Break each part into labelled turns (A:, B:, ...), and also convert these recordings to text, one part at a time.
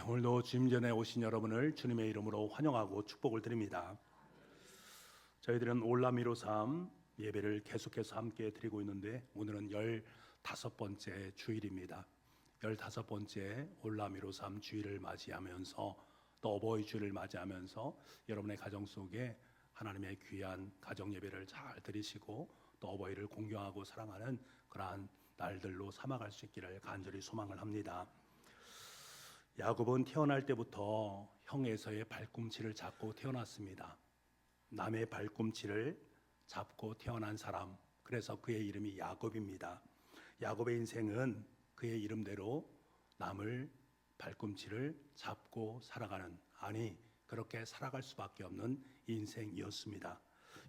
A: 오늘도 주님 전에 오신 여러분을 주님의 이름으로 환영하고 축복을 드립니다. 저희들은 올라미로삼 예배를 계속해서 함께 드리고 있는데 오늘은 15번째 주일입니다. 15번째 올라미로삼 주일을 맞이하면서 또 어버이 주일을 맞이하면서 여러분의 가정 속에 하나님의 귀한 가정 예배를 잘 드리시고 또 어버이를 공경하고 사랑하는 그러한 날들로 삼아갈 수 있기를 간절히 소망을 합니다. 야곱은 태어날 때부터 형 에서의 발꿈치를 잡고 태어났습니다. 남의 발꿈치를 잡고 태어난 사람, 그래서 그의 이름이 야곱입니다. 야곱의 인생은 그의 이름대로 남을 발꿈치를 잡고 살아가는, 아니 그렇게 살아갈 수밖에 없는 인생이었습니다.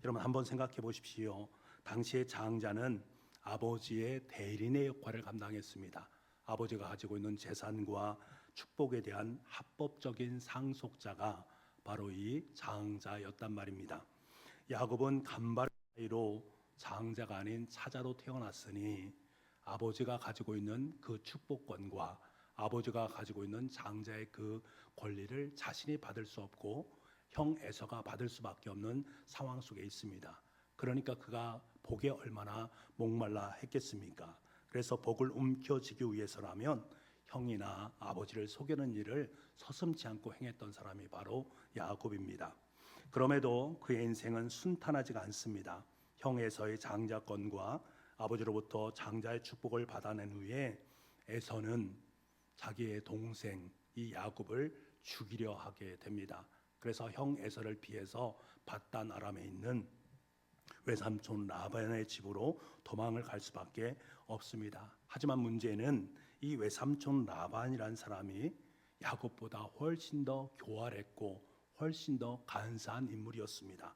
A: 여러분 한번 생각해 보십시오. 당시의 장자는 아버지의 대리인의 역할을 감당했습니다. 아버지가 가지고 있는 재산과 축복에 대한 합법적인 상속자가 바로 이 장자였단 말입니다. 야곱은 간발의 사이로 장자가 아닌 차자로 태어났으니 아버지가 가지고 있는 그 축복권과 아버지가 가지고 있는 장자의 그 권리를 자신이 받을 수 없고 형 에서가 받을 수밖에 없는 상황 속에 있습니다. 그러니까 그가 복에 얼마나 목말라 했겠습니까? 그래서 복을 움켜쥐기 위해서라면 형이나 아버지를 속이는 일을 서슴지 않고 행했던 사람이 바로 야곱입니다. 그럼에도 그의 인생은 순탄하지가 않습니다. 형에서의 장자권과 아버지로부터 장자의 축복을 받아낸 후에 에서는 자기의 동생 이 야곱을 죽이려 하게 됩니다. 그래서 형 에서를 피해서 밧단 아람에 있는 외삼촌 라반의 집으로 도망을 갈 수밖에 없습니다. 하지만 문제는 이 외삼촌 라반이라는 사람이 야곱보다 훨씬 더 교활했고 훨씬 더 간사한 인물이었습니다.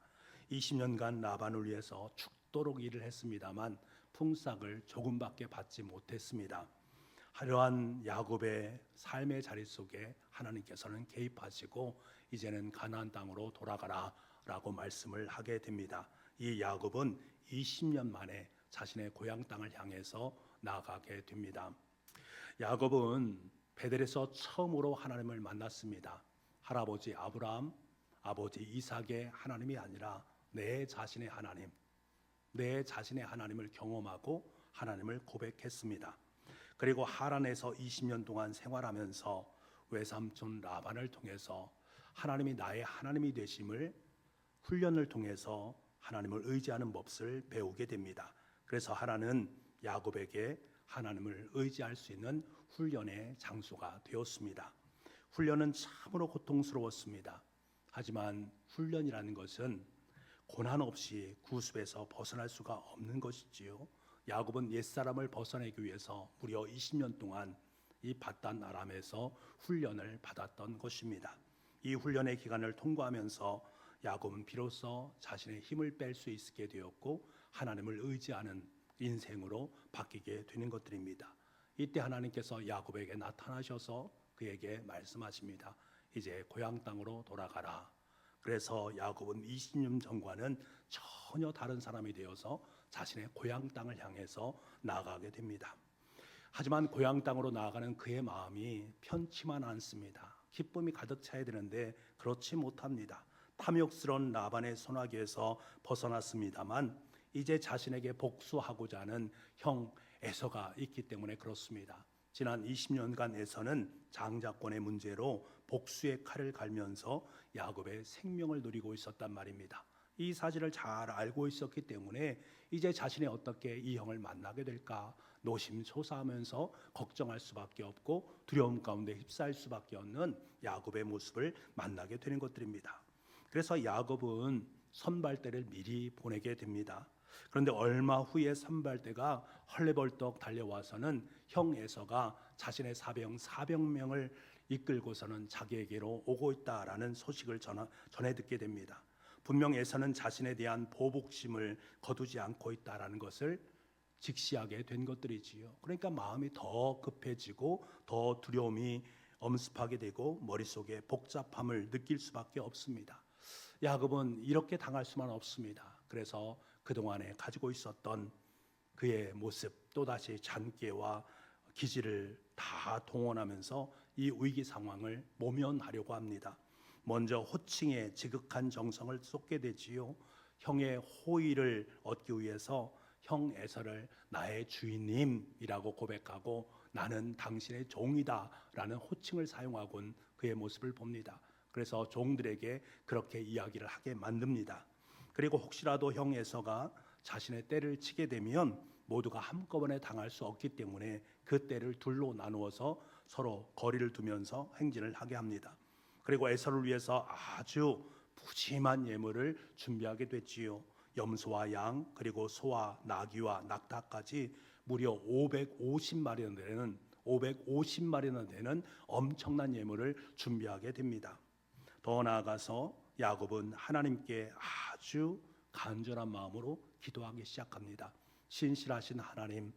A: 20년간 라반을 위해서 죽도록 일을 했습니다만 품삯을 조금밖에 받지 못했습니다. 이러한 야곱의 삶의 자리 속에 하나님께서는 개입하시고 이제는 가나안 땅으로 돌아가라 라고 말씀을 하게 됩니다. 이 야곱은 20년 만에 자신의 고향 땅을 향해서 나아가게 됩니다. 야곱은 베델에서 처음으로 하나님을 만났습니다. 할아버지 아브라함, 아버지 이삭의 하나님이 아니라 내 자신의 하나님, 내 자신의 하나님을 경험하고 하나님을 고백했습니다. 그리고 하란에서 20년 동안 생활하면서 외삼촌 라반을 통해서 하나님이 나의 하나님이 되심을 훈련을 통해서 하나님을 의지하는 법을 배우게 됩니다. 그래서 하나는 야곱에게 하나님을 의지할 수 있는 훈련의 장소가 되었습니다. 훈련은 참으로 고통스러웠습니다. 하지만 훈련이라는 것은 고난 없이 구습에서 벗어날 수가 없는 것이지요. 야곱은 옛사람을 벗어내기 위해서 무려 20년 동안 이 밧단 아람에서 훈련을 받았던 것입니다. 이 훈련의 기간을 통과하면서 야곱은 비로소 자신의 힘을 뺄 수 있게 되었고 하나님을 의지하는 인생으로 바뀌게 되는 것들입니다. 이때 하나님께서 야곱에게 나타나셔서 그에게 말씀하십니다. 이제 고향 땅으로 돌아가라. 그래서 야곱은 20년 전과는 전혀 다른 사람이 되어서 자신의 고향 땅을 향해서 나아가게 됩니다. 하지만 고향 땅으로 나아가는 그의 마음이 편치만 않습니다. 기쁨이 가득 차야 되는데 그렇지 못합니다. 탐욕스러운 라반의 손아귀에서 벗어났습니다만 이제 자신에게 복수하고자 하는 형 에서가 있기 때문에 그렇습니다. 지난 20년간 에서는 장자권의 문제로 복수의 칼을 갈면서 야곱의 생명을 누리고 있었단 말입니다. 이 사실을 잘 알고 있었기 때문에 이제 자신이 어떻게 이 형을 만나게 될까 노심초사하면서 걱정할 수밖에 없고 두려움 가운데 휩싸일 수밖에 없는 야곱의 모습을 만나게 되는 것들입니다. 그래서 야곱은 선발대를 미리 보내게 됩니다. 그런데 얼마 후에 선발대가 헐레벌떡 달려와서는 형 에서가 자신의 사병 400명을 이끌고서는 자기에게로 오고 있다라는 소식을 전해 듣게 됩니다. 분명 에서는 자신에 대한 보복심을 거두지 않고 있다라는 것을 직시하게 된 것들이지요. 그러니까 마음이 더 급해지고 더 두려움이 엄습하게 되고 머릿속에 복잡함을 느낄 수밖에 없습니다. 야곱은 이렇게 당할 수만 없습니다. 그래서 그동안에 가지고 있었던 그의 모습 또다시 잔꾀와 기지를 다 동원하면서 이 위기 상황을 모면하려고 합니다. 먼저 호칭에 지극한 정성을 쏟게 되지요. 형의 호의를 얻기 위해서 형 에서를 나의 주인님이라고 고백하고 나는 당신의 종이다라는 호칭을 사용하곤 그의 모습을 봅니다. 그래서 종들에게 그렇게 이야기를 하게 만듭니다. 그리고 혹시라도 형 에서가 자신의 떼를 치게 되면 모두가 한꺼번에 당할 수 없기 때문에 그 떼를 둘로 나누어서 서로 거리를 두면서 행진을 하게 합니다. 그리고 에서를 위해서 아주 푸짐한 예물을 준비하게 됐지요. 염소와 양, 그리고 소와 나귀와 낙타까지 무려 550마리나 되는 엄청난 예물을 준비하게 됩니다. 더 나아가서 야곱은 하나님께 아주 간절한 마음으로 기도하기 시작합니다. 신실하신 하나님,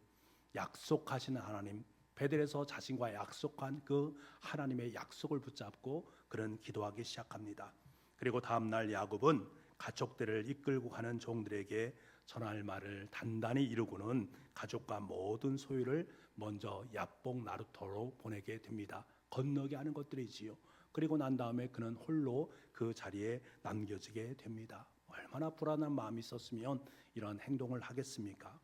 A: 약속하신 하나님, 베델에서 자신과 약속한 그 하나님의 약속을 붙잡고 그는 기도하기 시작합니다. 그리고 다음 날 야곱은 가족들을 이끌고 가는 종들에게 전할 말을 단단히 이루고는 가족과 모든 소유를 먼저 야복 나루터로 보내게 됩니다. 건너게 하는 것들이지요. 그리고 난 다음에 그는 홀로 그 자리에 남겨지게 됩니다. 얼마나 불안한 마음이 있었으면 이런 행동을 하겠습니까?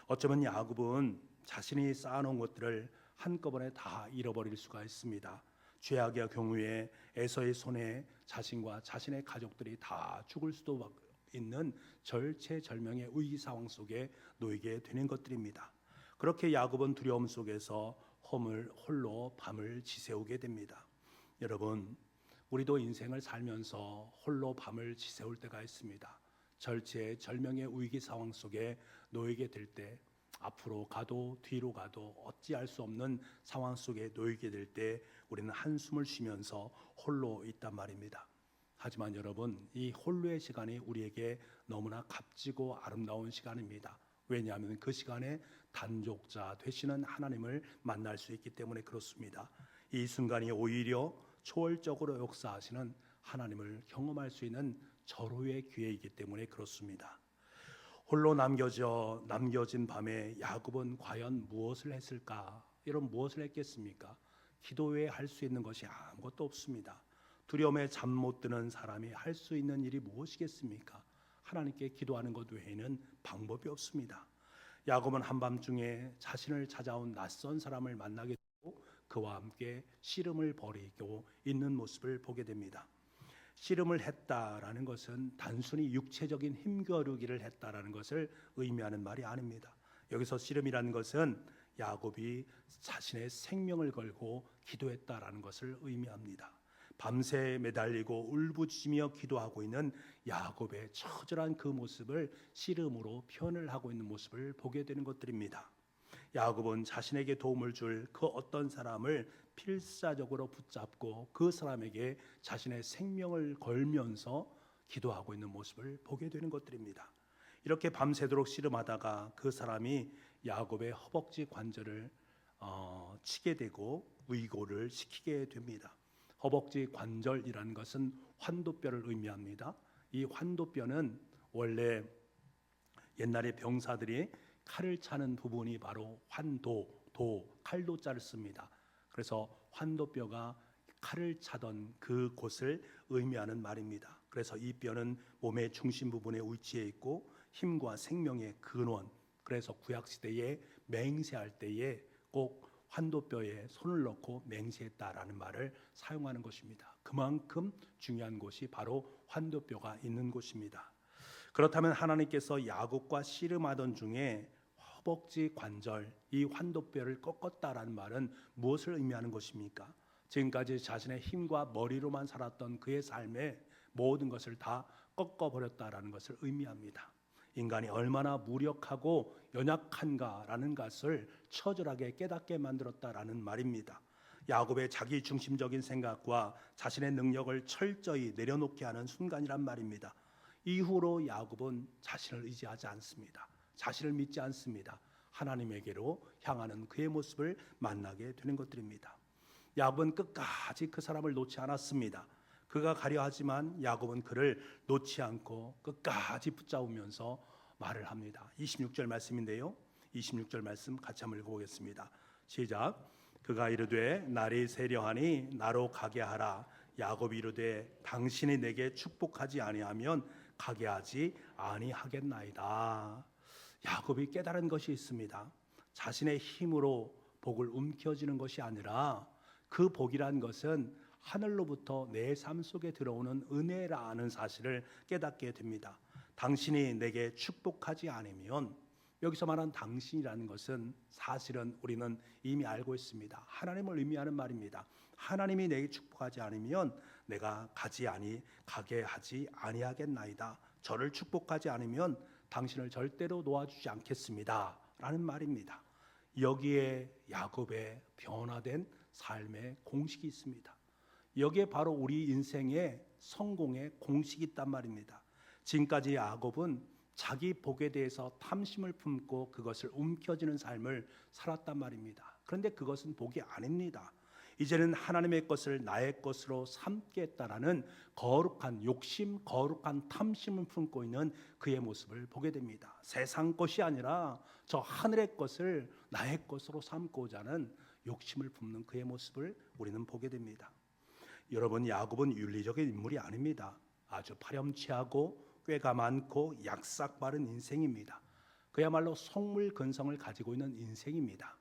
A: 어쩌면 야곱은 자신이 쌓아놓은 것들을 한꺼번에 다 잃어버릴 수가 있습니다. 죄악의 경우에 에서의 손에 자신과 자신의 가족들이 다 죽을 수도 있는 절체절명의 위기 상황 속에 놓이게 되는 것들입니다. 그렇게 야곱은 두려움 속에서 홀로 밤을 지새우게 됩니다. 여러분, 우리도 인생을 살면서 홀로 밤을 지새울 때가 있습니다. 절체절명의 위기 상황 속에 놓이게 될 때, 앞으로 가도 뒤로 가도 어찌할 수 없는 상황 속에 놓이게 될 때 우리는 한숨을 쉬면서 홀로 있단 말입니다. 하지만 여러분, 이 홀로의 시간이 우리에게 너무나 값지고 아름다운 시간입니다. 왜냐하면 그 시간에 단족자 되시는 하나님을 만날 수 있기 때문에 그렇습니다. 이 순간이 오히려 초월적으로 역사하시는 하나님을 경험할 수 있는 절호의 기회이기 때문에 그렇습니다. 홀로 남겨진 밤에 야곱은 과연 무엇을 했을까? 여러분, 무엇을 했겠습니까? 기도 외에 할 수 있는 것이 아무것도 없습니다. 두려움에 잠 못 드는 사람이 할 수 있는 일이 무엇이겠습니까? 하나님께 기도하는 것 외에는 방법이 없습니다. 야곱은 한밤중에 자신을 찾아온 낯선 사람을 만나게 되고 그와 함께 씨름을 벌이고 있는 모습을 보게 됩니다. 씨름을 했다라는 것은 단순히 육체적인 힘겨루기를 했다라는 것을 의미하는 말이 아닙니다. 여기서 씨름이라는 것은 야곱이 자신의 생명을 걸고 기도했다라는 것을 의미합니다. 밤새 매달리고 울부짖으며 기도하고 있는 야곱의 처절한 그 모습을 씨름으로 표현을 하고 있는 모습을 보게 되는 것들입니다. 야곱은 자신에게 도움을 줄 그 어떤 사람을 필사적으로 붙잡고 그 사람에게 자신의 생명을 걸면서 기도하고 있는 모습을 보게 되는 것들입니다. 이렇게 밤새도록 씨름하다가 그 사람이 야곱의 허벅지 관절을 치게 되고 위고를 시키게 됩니다. 허벅지 관절이라는 것은 환도뼈를 의미합니다. 이 환도뼈는 원래 옛날에 병사들이 칼을 차는 부분이 바로 칼도자를 씁니다. 그래서 환도뼈가 칼을 차던 그곳을 의미하는 말입니다. 그래서 이 뼈는 몸의 중심 부분에 위치해 있고 힘과 생명의 근원, 그래서 구약시대에 맹세할 때에 꼭 환도뼈에 손을 넣고 맹세했다라는 말을 사용하는 것입니다. 그만큼 중요한 곳이 바로 환도뼈가 있는 곳입니다. 그렇다면 하나님께서 야곱과 씨름하던 중에 허벅지 관절, 이 환도뼈를 꺾었다라는 말은 무엇을 의미하는 것입니까? 지금까지 자신의 힘과 머리로만 살았던 그의 삶의 모든 것을 다 꺾어버렸다라는 것을 의미합니다. 인간이 얼마나 무력하고 연약한가라는 것을 처절하게 깨닫게 만들었다라는 말입니다. 야곱의 자기 중심적인 생각과 자신의 능력을 철저히 내려놓게 하는 순간이란 말입니다. 이후로 야곱은 자신을 의지하지 않습니다. 자신을 믿지 않습니다. 하나님에게로 향하는 그의 모습을 만나게 되는 것들입니다. 야곱은 끝까지 그 사람을 놓지 않았습니다. 그가 가려 하지만 야곱은 그를 놓지 않고 끝까지 붙잡으면서 말을 합니다. 26절 말씀인데요. 26절 말씀 같이 한번 읽어보겠습니다. 시작. 그가 이르되 날이 세려하니 나로 가게 하라. 야곱이 이르되 당신이 내게 축복하지 아니하면 가게 하지 아니하겠나이다. 야곱이 깨달은 것이 있습니다. 자신의 힘으로 복을 움켜쥐는 것이 아니라 그 복이란 것은 하늘로부터 내 삶 속에 들어오는 은혜라는 사실을 깨닫게 됩니다. 당신이 내게 축복하지 않으면, 여기서 말한 당신이라는 것은 사실은 우리는 이미 알고 있습니다. 하나님을 의미하는 말입니다. 하나님이 내게 축복하지 않으면 내가 가게 하지 아니하겠나이다. 저를 축복하지 않으면 당신을 절대로 놓아주지 않겠습니다 라는 말입니다. 여기에 야곱의 변화된 삶의 공식이 있습니다. 여기에 바로 우리 인생의 성공의 공식이 있단 말입니다. 지금까지 야곱은 자기 복에 대해서 탐심을 품고 그것을 움켜쥐는 삶을 살았단 말입니다. 그런데 그것은 복이 아닙니다. 이제는 하나님의 것을 나의 것으로 삼겠다라는 거룩한 욕심, 거룩한 탐심을 품고 있는 그의 모습을 보게 됩니다. 세상 것이 아니라 저 하늘의 것을 나의 것으로 삼고자 하는 욕심을 품는 그의 모습을 우리는 보게 됩니다. 여러분, 야곱은 윤리적인 인물이 아닙니다. 아주 파렴치하고 꾀가 많고 약삭 빠른 인생입니다. 그야말로 속물근성을 가지고 있는 인생입니다.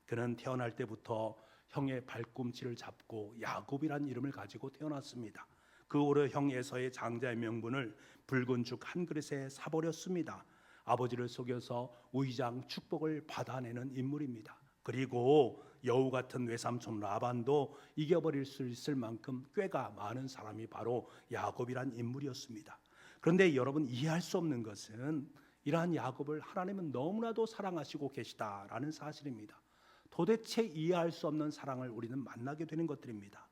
A: 그는 태어날 때부터 형의 발꿈치를 잡고 야곱이란 이름을 가지고 태어났습니다. 그 오래 형 에서의 장자의 명분을 붉은 죽 한 그릇에 사버렸습니다. 아버지를 속여서 우의장 축복을 받아내는 인물입니다. 그리고 여우 같은 외삼촌 라반도 이겨버릴 수 있을 만큼 꾀가 많은 사람이 바로 야곱이란 인물이었습니다. 그런데 여러분, 이해할 수 없는 것은 이러한 야곱을 하나님은 너무나도 사랑하시고 계시다라는 사실입니다. 도대체 이해할 수 없는 사랑을 우리는 만나게 되는 것들입니다.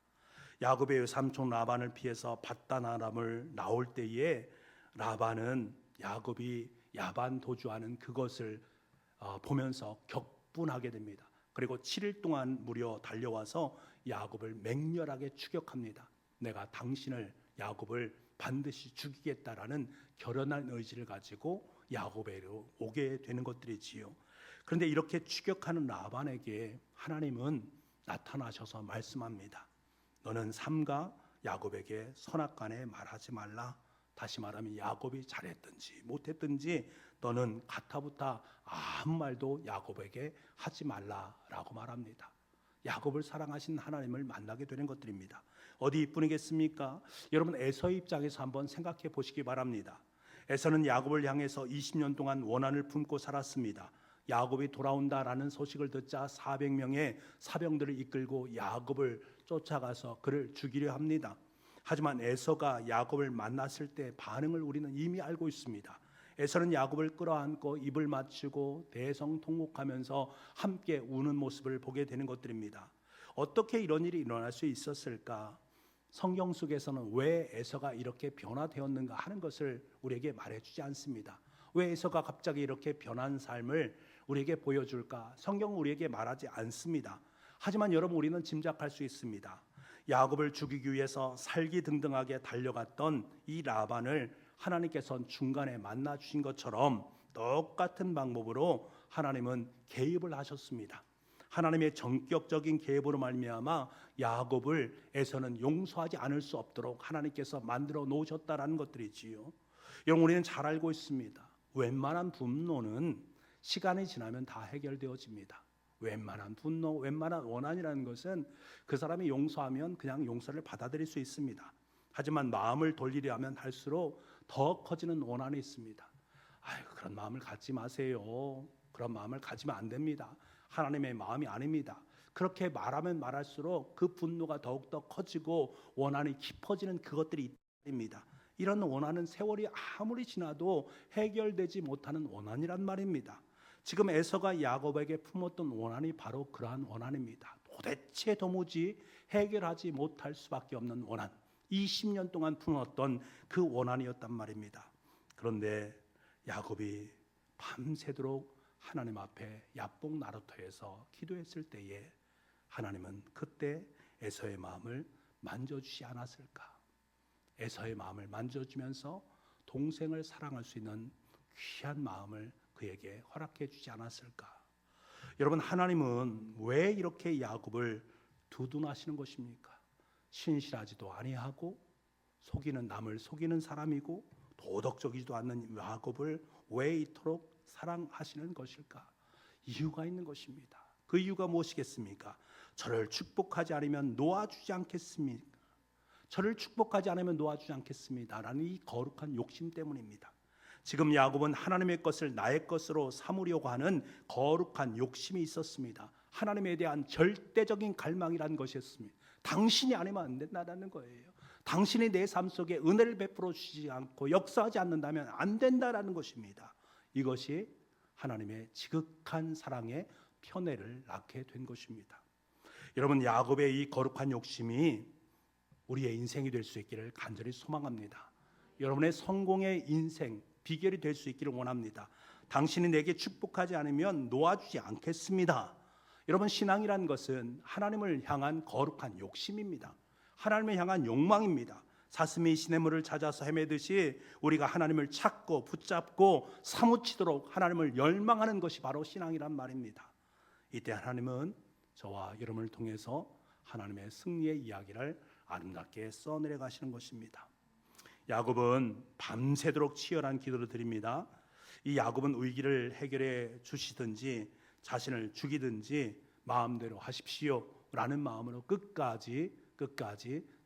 A: 야곱의 외삼촌 라반을 피해서 밧단 아람을 나올 때에 라반은 야곱이 야반 도주하는 그것을 보면서 격분하게 됩니다. 그리고 7일 동안 무려 달려와서 야곱을 맹렬하게 추격합니다. 내가 당신을, 야곱을 반드시 죽이겠다라는 결연한 의지를 가지고 야곱에로 오게 되는 것들이지요. 그런데 이렇게 추격하는 라반에게 하나님은 나타나셔서 말씀합니다. 너는 삼가 야곱에게 선악간에 말하지 말라. 다시 말하면 야곱이 잘했든지 못했든지 너는 가타부타 아무 말도 야곱에게 하지 말라라고 말합니다. 야곱을 사랑하신 하나님을 만나게 되는 것들입니다. 어디 이뿐이겠습니까? 여러분, 에서의 입장에서 한번 생각해 보시기 바랍니다. 에서는 야곱을 향해서 20년 동안 원한을 품고 살았습니다. 야곱이 돌아온다라는 소식을 듣자 400명의 사병들을 이끌고 야곱을 쫓아가서 그를 죽이려 합니다. 하지만 에서가 야곱을 만났을 때 반응을 우리는 이미 알고 있습니다. 에서는 야곱을 끌어안고 입을 맞추고 대성통곡하면서 함께 우는 모습을 보게 되는 것들입니다. 어떻게 이런 일이 일어날 수 있었을까? 성경 속에서는 왜 에서가 이렇게 변화되었는가 하는 것을 우리에게 말해주지 않습니다. 왜 에서가 갑자기 이렇게 변한 삶을 우리에게 보여줄까? 성경은 우리에게 말하지 않습니다. 하지만 여러분, 우리는 짐작할 수 있습니다. 야곱을 죽이기 위해서 살기등등하게 달려갔던 이 라반을 하나님께서는 중간에 만나 주신 것처럼 똑같은 방법으로 하나님은 개입을 하셨습니다. 하나님의 전격적인 개입으로 말미암아 야곱을 에서는 용서하지 않을 수 없도록 하나님께서 만들어 놓으셨다라는 것들이지요. 여러분, 우리는 잘 알고 있습니다. 웬만한 분노는 시간이 지나면 다 해결되어집니다. 웬만한 분노, 웬만한 원한이라는 것은 그 사람이 용서하면 그냥 용서를 받아들일 수 있습니다. 하지만 마음을 돌리려 하면 할수록 더 커지는 원한이 있습니다. 그런 마음을 갖지 마세요. 그런 마음을 가지면 안 됩니다. 하나님의 마음이 아닙니다. 그렇게 말하면 말할수록 그 분노가 더욱더 커지고 원한이 깊어지는 그것들이 있습니다. 이런 원한은 세월이 아무리 지나도 해결되지 못하는 원한이란 말입니다. 지금 에서가 야곱에게 품었던 원한이 바로 그러한 원한입니다. 도대체 도무지 해결하지 못할 수밖에 없는 원한, 20년 동안 품었던 그 원한이었단 말입니다. 그런데 야곱이 밤새도록 하나님 앞에 야복 나루터에서 기도했을 때에 하나님은 그때 에서의 마음을 만져주지 않았을까? 에서의 마음을 만져주면서 동생을 사랑할 수 있는 귀한 마음을 그에게 허락해 주지 않았을까? 여러분, 하나님은 왜 이렇게 야곱을 두둔하시는 것입니까? 신실하지도 아니하고 속이는, 남을 속이는 사람이고 도덕적이지도 않는 야곱을 왜 이토록 사랑하시는 것일까? 이유가 있는 것입니다. 그 이유가 무엇이겠습니까? 저를 축복하지 않으면 놓아주지 않겠습니까? 저를 축복하지 않으면 놓아주지 않겠습니다 라는 이 거룩한 욕심 때문입니다. 지금 야곱은 하나님의 것을 나의 것으로 삼으려고 하는 거룩한 욕심이 있었습니다. 하나님에 대한 절대적인 갈망이라는 것이었습니다. 당신이 아니면 안 된다는 거예요. 당신이 내 삶 속에 은혜를 베풀어 주지 않고 역사하지 않는다면 안 된다라는 것입니다. 이것이 하나님의 지극한 사랑의 편애를 낳게 된 것입니다. 여러분, 야곱의 이 거룩한 욕심이 우리의 인생이 될 수 있기를 간절히 소망합니다. 여러분의 성공의 인생 비결이 될 수 있기를 원합니다. 당신이 내게 축복하지 않으면 놓아주지 않겠습니다. 여러분, 신앙이란 것은 하나님을 향한 거룩한 욕심입니다. 하나님을 향한 욕망입니다. 사슴이 시냇물을 찾아서 헤매듯이 우리가 하나님을 찾고 붙잡고 사무치도록 하나님을 열망하는 것이 바로 신앙이란 말입니다. 이때 하나님은 저와 여러분을 통해서 하나님의 승리의 이야기를 아름답게 써내려 가시는 것입니다. 야곱은 밤새도록 치열한 기도를 드립니다. 이 야곱은 위기를 해결해 주시든지 자신을 죽이든지 마음대로 하십시오 라는 마음으로 끝까지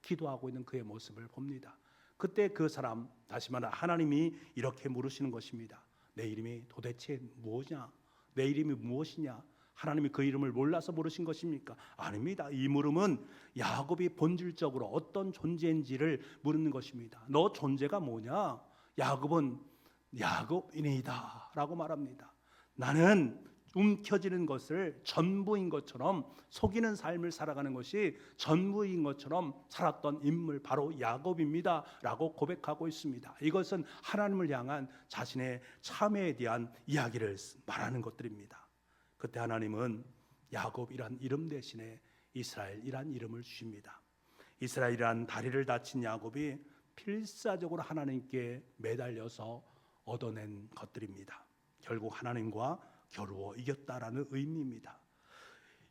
A: 기도하고 있는 그의 모습을 봅니다. 그때 그 사람, 다시 말해 하나님이 이렇게 물으시는 것입니다. 내 이름이 도대체 무엇이냐? 내 이름이 무엇이냐? 하나님이 그 이름을 몰라서 부르신 것입니까? 아닙니다. 이 물음은 야곱이 본질적으로 어떤 존재인지를 물는 것입니다. 너 존재가 뭐냐? 야곱은 야곱이니이다 라고 말합니다. 나는 움켜쥐는 것을 전부인 것처럼 속이는 삶을 살아가는 것이 전부인 것처럼 살았던 인물 바로 야곱입니다 라고 고백하고 있습니다. 이것은 하나님을 향한 자신의 참회에 대한 이야기를 말하는 것들입니다. 그때 하나님은 야곱이란 이름 대신에 이스라엘이란 이름을 주십니다. 이스라엘이란 다리를 다친 야곱이 필사적으로 하나님께 매달려서 얻어낸 것들입니다. 결국 하나님과 겨루어 이겼다라는 의미입니다.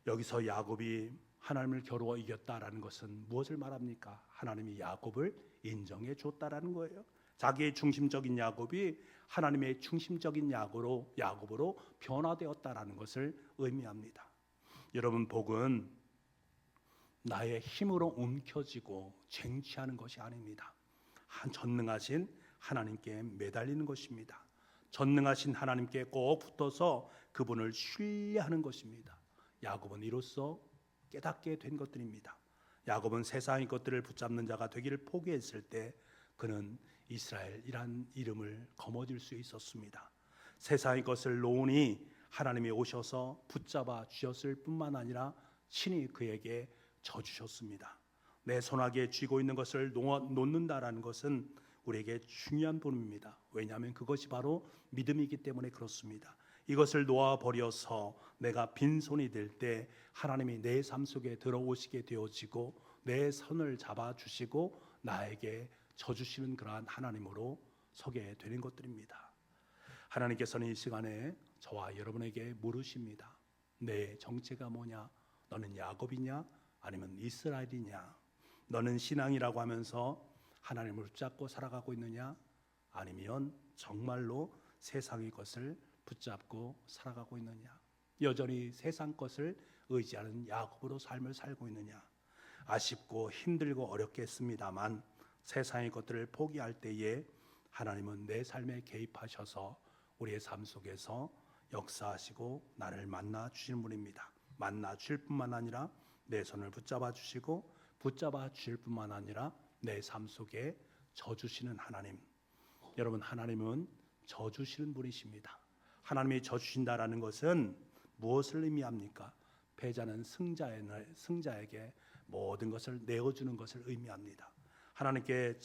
A: 여기서 야곱이 하나님을 겨루어 이겼다라는 것은 무엇을 말합니까? 하나님이 야곱을 인정해 줬다라는 거예요. 자기의 중심적인 야곱이 하나님의 중심적인 야곱으로 변화되었다라는 것을 의미합니다. 여러분, 복은 나의 힘으로 움켜쥐고 쟁취하는 것이 아닙니다. 전능하신 하나님께 매달리는 것입니다. 전능하신 하나님께 꼭 붙어서 그분을 신뢰하는 것입니다. 야곱은 이로써 깨닫게 된 것들입니다. 야곱은 세상의 것들을 붙잡는 자가 되기를 포기했을 때 그는 이스라엘이란 이름을 거머쥘 수 있었습니다. 세상의 것을 놓으니 하나님이 오셔서 붙잡아 주셨을 뿐만 아니라 친히 그에게 져주셨습니다. 내 손아귀에 쥐고 있는 것을 놓는다라는 것은 우리에게 중요한 부분입니다. 왜냐하면 그것이 바로 믿음이기 때문에 그렇습니다. 이것을 놓아버려서 내가 빈손이 될 때 하나님이 내 삶 속에 들어오시게 되어지고 내 손을 잡아주시고 나에게 져주시는 그러한 하나님으로 서게 되는 것들입니다. 하나님께서는 이 시간에 저와 여러분에게 물으십니다. 내 정체가 뭐냐? 너는 야곱이냐? 아니면 이스라엘이냐? 너는 신앙이라고 하면서 하나님을 붙잡고 살아가고 있느냐? 아니면 정말로 세상의 것을 붙잡고 살아가고 있느냐? 여전히 세상 것을 의지하는 야곱으로 삶을 살고 있느냐? 아쉽고 힘들고 어렵겠습니다만 세상의 것들을 포기할 때에 하나님은 내 삶에 개입하셔서 우리의 삶 속에서 역사하시고 나를 만나 주시는 분입니다. 만나 주실 뿐만 아니라 내 손을 붙잡아 주시고 붙잡아 주실 뿐만 아니라 내 삶 속에 져주시는 하나님. 여러분, 하나님은 져주시는 분이십니다. 하나님이 져주신다라는 것은 무엇을 의미합니까? 패자는 승자에게 모든 것을 내어주는 것을 의미합니다. 하나님께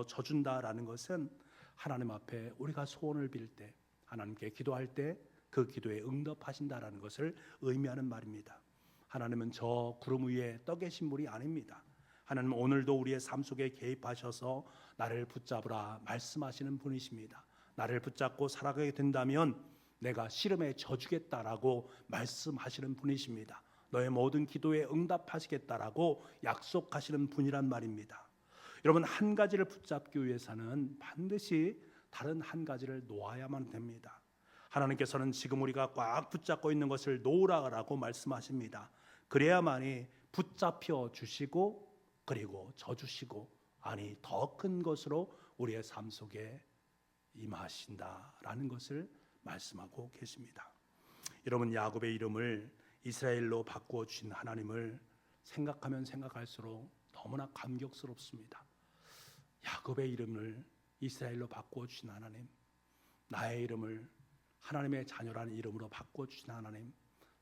A: 져준다라는 것은 하나님 앞에 우리가 소원을 빌 때, 하나님께 기도할 때 그 기도에 응답하신다라는 것을 의미하는 말입니다. 하나님은 저 구름 위에 떠 계신 분이 아닙니다. 하나님은 오늘도 우리의 삶 속에 개입하셔서 나를 붙잡으라 말씀하시는 분이십니다. 나를 붙잡고 살아가게 된다면 내가 씨름에 져주겠다라고 말씀하시는 분이십니다. 너의 모든 기도에 응답하시겠다라고 약속하시는 분이란 말입니다. 여러분, 한 가지를 붙잡기 위해서는 반드시 다른 한 가지를 놓아야만 됩니다. 하나님께서는 지금 우리가 꽉 붙잡고 있는 것을 놓으라고 말씀하십니다. 그래야만이 붙잡혀 주시고 그리고 져주시고 아니 더 큰 것으로 우리의 삶 속에 임하신다라는 것을 말씀하고 계십니다. 여러분, 야곱의 이름을 이스라엘로 바꾸어 주신 하나님을 생각하면 생각할수록 너무나 감격스럽습니다. 야곱의 이름을 이스라엘로 바꾸어 주신 하나님, 나의 이름을 하나님의 자녀라는 이름으로 바꾸어 주신 하나님,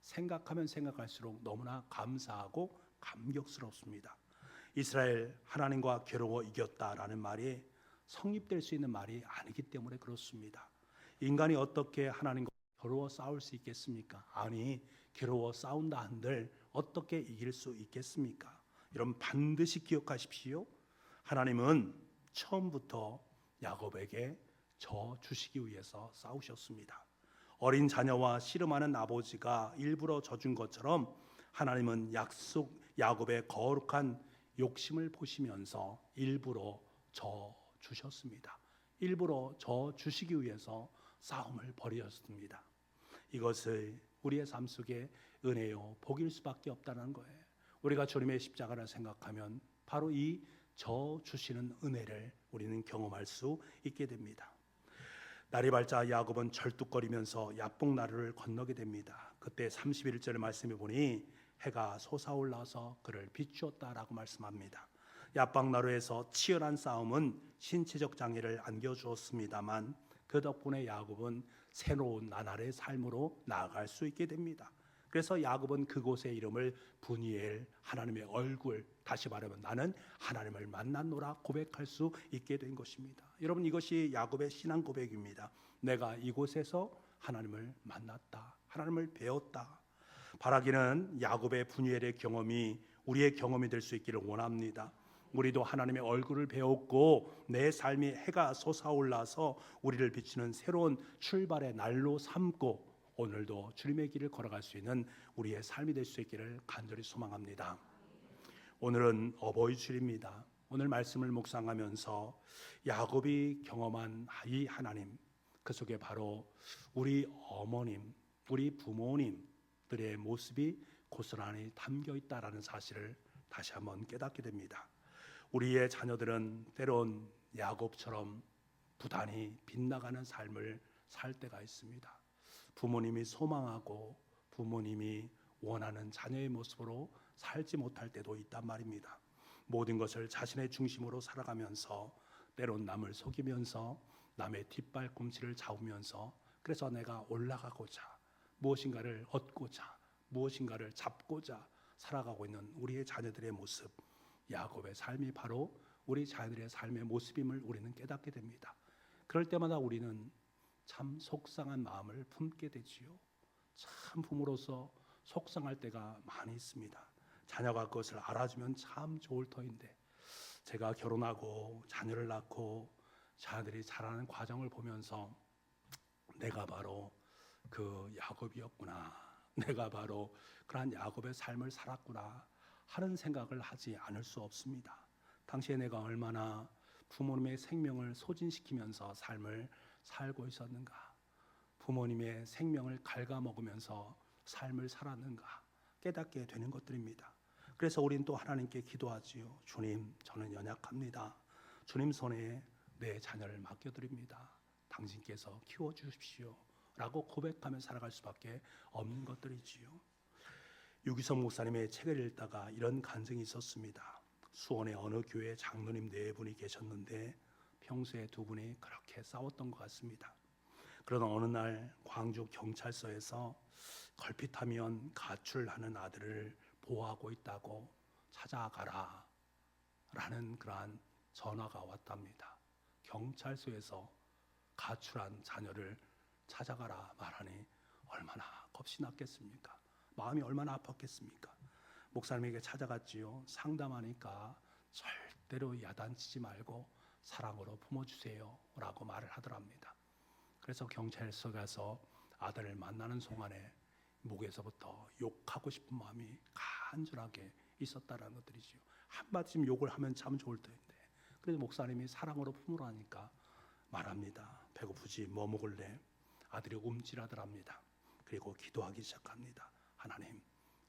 A: 생각하면 생각할수록 너무나 감사하고 감격스럽습니다. 이스라엘, 하나님과 겨루어 이겼다라는 말이 성립될 수 있는 말이 아니기 때문에 그렇습니다. 인간이 어떻게 하나님과 겨루어 싸울 수 있겠습니까? 아니, 겨루어 싸운다 한들 어떻게 이길 수 있겠습니까? 여러분, 반드시 기억하십시오. 하나님은 처음부터 야곱에게 져 주시기 위해서 싸우셨습니다. 어린 자녀와 씨름하는 아버지가 일부러 져준 것처럼 하나님은 야곱의 거룩한 욕심을 보시면서 일부러 져 주셨습니다. 일부러 져 주시기 위해서 싸움을 벌이셨습니다. 이것을 우리의 삶 속에 은혜요 복일 수밖에 없다는 거예요. 우리가 주님의 십자가를 생각하면 바로 이 져 주시는 은혜를 우리는 경험할 수 있게 됩니다. 날이 밝자 야곱은 절뚝거리면서 야복나루를 건너게 됩니다. 그때 31절 말씀해 보니 해가 솟아올라서 그를 비추었다라고 말씀합니다. 야복나루에서 치열한 싸움은 신체적 장애를 안겨주었습니다만 그 덕분에 야곱은 새로운 나날의 삶으로 나아갈 수 있게 됩니다. 그래서 야곱은 그곳의 이름을 브니엘, 하나님의 얼굴, 다시 말하면 나는 하나님을 만났노라 고백할 수 있게 된 것입니다. 여러분, 이것이 야곱의 신앙 고백입니다. 내가 이곳에서 하나님을 만났다, 하나님을 배웠다. 바라기는 야곱의 브니엘의 경험이 우리의 경험이 될 수 있기를 원합니다. 우리도 하나님의 얼굴을 배웠고 내 삶이 해가 솟아올라서 우리를 비추는 새로운 출발의 날로 삼고 오늘도 주님의 길을 걸어갈 수 있는 우리의 삶이 될 수 있기를 간절히 소망합니다. 오늘은 어버이 주일입니다. 오늘 말씀을 묵상하면서 야곱이 경험한 이 하나님, 그 속에 바로 우리 어머님, 우리 부모님들의 모습이 고스란히 담겨 있다라는 사실을 다시 한번 깨닫게 됩니다. 우리의 자녀들은 때론 야곱처럼 부단히 빗나가는 삶을 살 때가 있습니다. 부모님이 소망하고 부모님이 원하는 자녀의 모습으로 살지 못할 때도 있단 말입니다. 모든 것을 자신의 중심으로 살아가면서 때론 남을 속이면서 남의 뒷발꿈치를 잡으면서 그래서 내가 올라가고자 무엇인가를 얻고자 무엇인가를 잡고자 살아가고 있는 우리의 자녀들의 모습, 야곱의 삶이 바로 우리 자녀들의 삶의 모습임을 우리는 깨닫게 됩니다. 그럴 때마다 우리는 참 속상한 마음을 품게 되지요. 참 부모로서 속상할 때가 많이 있습니다. 자녀가 그것을 알아주면 참 좋을 터인데 제가 결혼하고 자녀를 낳고 자녀들이 자라는 과정을 보면서 내가 바로 그 야곱이었구나, 내가 바로 그러한 야곱의 삶을 살았구나 하는 생각을 하지 않을 수 없습니다. 당시에 내가 얼마나 부모님의 생명을 소진시키면서 삶을 살고 있었는가, 부모님의 생명을 갉아먹으면서 삶을 살았는가 깨닫게 되는 것들입니다. 그래서 우리는 또 하나님께 기도하지요. 주님, 저는 연약합니다. 주님 손에 내 자녀를 맡겨드립니다. 당신께서 키워주십시오 라고 고백하며 살아갈 수밖에 없는 것들이지요. 유기성 목사님의 책을 읽다가 이런 간증이 있었습니다. 수원의 어느 교회 장로님 4분이 계셨는데 평소에 두 분이 그렇게 싸웠던 것 같습니다. 그러나 어느 날 광주 경찰서에서 걸핏하면 가출하는 아들을 보호하고 있다고 찾아가라 라는 그러한 전화가 왔답니다. 경찰서에서 가출한 자녀를 찾아가라 말하니 얼마나 겁이 났겠습니까? 마음이 얼마나 아팠겠습니까? 목사님에게 찾아갔지요. 상담하니까 절대로 야단치지 말고 사랑으로 품어주세요 라고 말을 하더랍니다. 그래서 경찰서 가서 아들을 만나는 순간에 목에서부터 욕하고 싶은 마음이 간절하게 있었다라는 것들이지요. 한마디쯤 욕을 하면 참 좋을 텐데, 그래서 목사님이 사랑으로 품으라 하니까 말합니다. 배고프지 뭐 먹을래? 아들이 움찔하더랍니다. 그리고 기도하기 시작합니다. 하나님,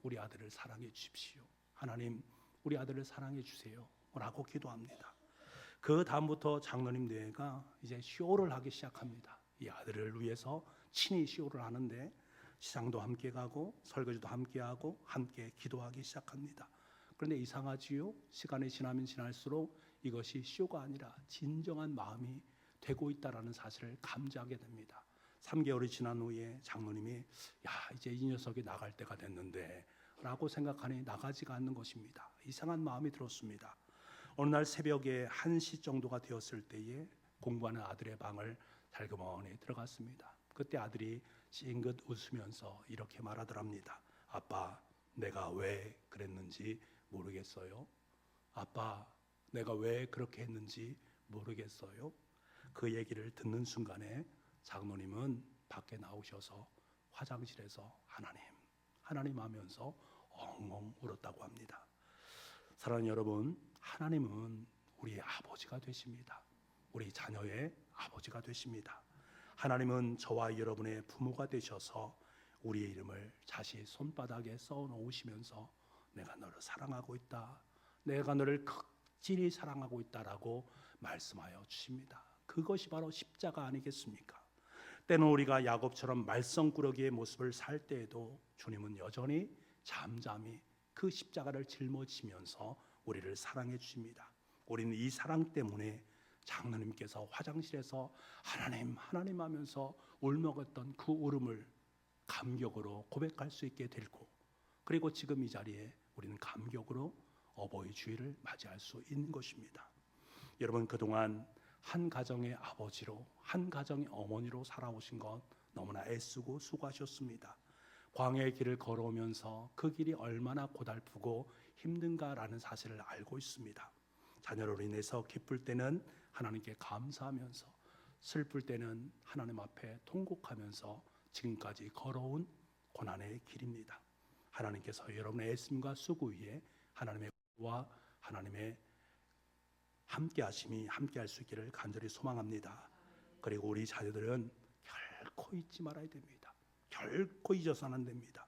A: 우리 아들을 사랑해 주십시오. 하나님, 우리 아들을 사랑해 주세요 라고 기도합니다. 그 다음부터 장로님 뇌가 이제 쇼를 하기 시작합니다. 이 아들을 위해서 친히 쇼를 하는데, 시장도 함께 가고 설거지도 함께 하고 함께 기도하기 시작합니다. 그런데 이상하지요? 시간이 지나면 지날수록 이것이 쇼가 아니라 진정한 마음이 되고 있다라는 사실을 감지하게 됩니다. 3개월이 지난 후에 장로님이 이제 이 녀석이 나갈 때가 됐는데 라고 생각하니 나가지가 않는 것입니다. 이상한 마음이 들었습니다. 어느 날 새벽에 1시 정도가 되었을 때에 공부하는 아들의 방을 살그머니 들어갔습니다. 그때 아들이 찡긋 웃으면서 이렇게 말하더랍니다. 아빠, 내가 왜 그랬는지 모르겠어요. 아빠, 내가 왜 그렇게 했는지 모르겠어요. 그 얘기를 듣는 순간에 장로님은 밖에 나오셔서 화장실에서 하나님 하면서 엉엉 울었다고 합니다. 사랑하는 여러분, 하나님은 우리의 아버지가 되십니다. 우리 자녀의 아버지가 되십니다. 하나님은 저와 여러분의 부모가 되셔서 우리의 이름을 자신의 손바닥에 써 놓으시면서 내가 너를 사랑하고 있다, 내가 너를 극진히 사랑하고 있다라고 말씀하여 주십니다. 그것이 바로 십자가 아니겠습니까? 때는 우리가 야곱처럼 말썽꾸러기의 모습을 살 때에도 주님은 여전히 잠잠히 그 십자가를 짊어지면서 우리를 사랑해 주십니다. 우리는 이 사랑 때문에 장로님께서 화장실에서 하나님 하면서 울먹었던 그 울음을 감격으로 고백할 수 있게 되고, 그리고 지금 이 자리에 우리는 감격으로 어버이 주일을 맞이할 수 있는 것입니다. 여러분, 그동안 한 가정의 아버지로, 한 가정의 어머니로 살아오신 것 너무나 애쓰고 수고하셨습니다. 광야의 길을 걸어오면서 그 길이 얼마나 고달프고 힘든가라는 사실을 알고 있습니다. 자녀로 인해서 기쁠 때는 하나님께 감사하면서, 슬플 때는 하나님 앞에 통곡하면서 지금까지 걸어온 고난의 길입니다. 하나님께서 여러분의 애씀과 수고 위에 하나님의 와 하나님의 함께하심이 함께할 수 있기를 간절히 소망합니다. 그리고 우리 자녀들은 결코 잊지 말아야 됩니다. 결코 잊어서는 안 됩니다.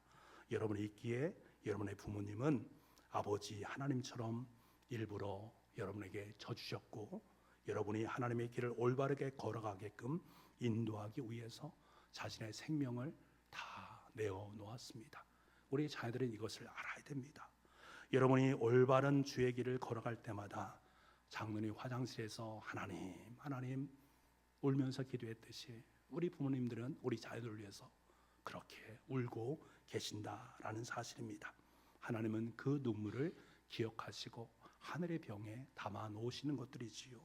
A: 여러분이 있기에 여러분의 부모님은 아버지 하나님처럼 일부러 여러분에게 져주셨고, 여러분이 하나님의 길을 올바르게 걸어가게끔 인도하기 위해서 자신의 생명을 다 내어놓았습니다. 우리 자녀들은 이것을 알아야 됩니다. 여러분이 올바른 주의 길을 걸어갈 때마다 장로님 화장실에서 하나님 울면서 기도했듯이 우리 부모님들은 우리 자녀들을 위해서 그렇게 울고 계신다라는 사실입니다. 하나님은 그 눈물을 기억하시고 하늘의 병에 담아 놓으시는 것들이지요.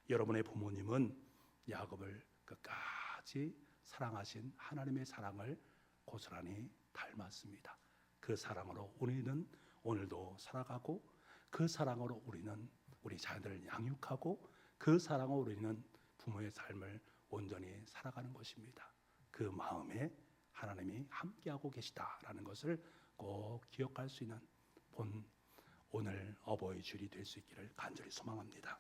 A: 여러분의 부모님은 야곱을 끝까지 사랑하신 하나님의 사랑을 고스란히 닮았습니다. 그 사랑으로 우리는 오늘도 살아가고, 그 사랑으로 우리는 우리 자녀들을 양육하고, 그 사랑으로 우리는 부모의 삶을 온전히 살아가는 것입니다. 그 마음에 하나님이 함께하고 계시다라는 것을 꼭 기억할 수 있는 오늘 어버이 주일이 될 수 있기를 간절히 소망합니다.